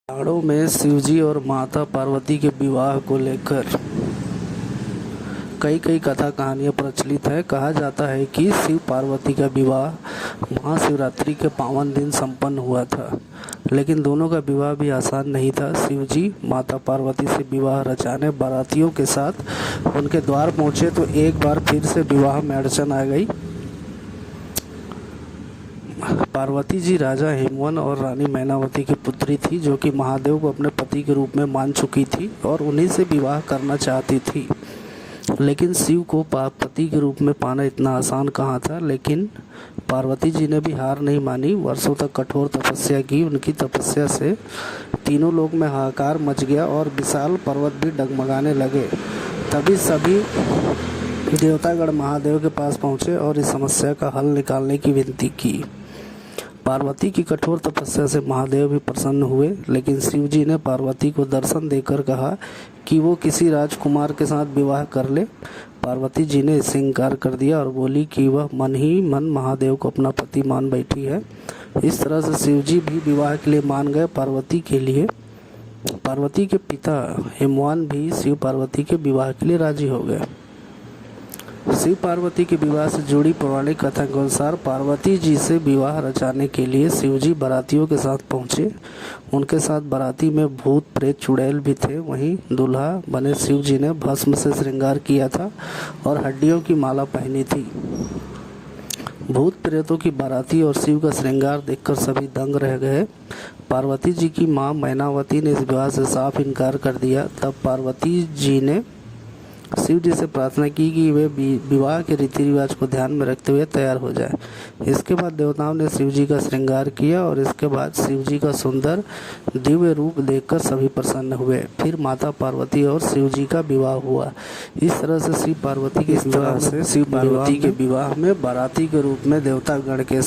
पहाड़ों में शिवजी और माता पार्वती के विवाह को लेकर कई कई कथा कहानियाँ प्रचलित है। कहा जाता है कि शिव पार्वती का विवाह महाशिवरात्रि के पावन दिन संपन्न हुआ था, लेकिन दोनों का विवाह भी आसान नहीं था। शिवजी माता पार्वती से विवाह रचाने बारातियों के साथ उनके द्वार पहुँचे तो एक बार फिर से विवाह में अड़चन आ गई। पार्वती जी राजा हिमवन और रानी मैनावती की पुत्री थी, जो कि महादेव को अपने पति के रूप में मान चुकी थी और उन्हीं से विवाह करना चाहती थी। लेकिन शिव को पति के रूप में पाना इतना आसान कहाँ था। लेकिन पार्वती जी ने भी हार नहीं मानी। वर्षों तक कठोर तपस्या की। उनकी तपस्या से तीनों लोक में हाहाकार मच गया और विशाल पर्वत भी डगमगाने लगे। तभी सभी देवतागण महादेव के पास पहुँचे और इस समस्या का हल निकालने की विनती की। पार्वती की कठोर तपस्या से महादेव भी प्रसन्न हुए, लेकिन शिव जी ने पार्वती को दर्शन देकर कहा कि वो किसी राजकुमार के साथ विवाह कर ले। पार्वती जी ने इससे इनकार कर दिया और बोली कि वह मन ही मन महादेव को अपना पति मान बैठी है। इस तरह से शिव जी भी विवाह के लिए मान गए पार्वती के लिए। पार्वती के पिता हिमवान भी शिव पार्वती के विवाह के लिए राजी हो गए। शिव पार्वती के विवाह से जुड़ी पौराणिक कथा के अनुसार पार्वती जी से विवाह रचाने के लिए शिवजी बारातियों के साथ पहुंचे। उनके साथ बाराती में भूत प्रेत चुड़ैल भी थे। वहीं दूल्हा बने शिव जी ने भस्म से श्रृंगार किया था और हड्डियों की माला पहनी थी। भूत प्रेतों की बाराती और शिव का श्रृंगार देखकर सभी दंग रह गए। पार्वती जी की मां मैनावती ने इस विवाह से साफ इनकार कर दिया। तब पार्वती जी ने शिव जी से प्रार्थना की कि वे विवाह के रीति रिवाज को ध्यान में रखते हुए तैयार हो जाए। इसके बाद देवताओं ने शिव जी का श्रृंगार किया और इसके बाद शिव जी का सुंदर दिव्य रूप देखकर सभी प्रसन्न हुए। फिर माता पार्वती और शिव जी का विवाह हुआ। इस तरह से शिव पार्वती के विवाह में बाराती के रूप में देवतागण के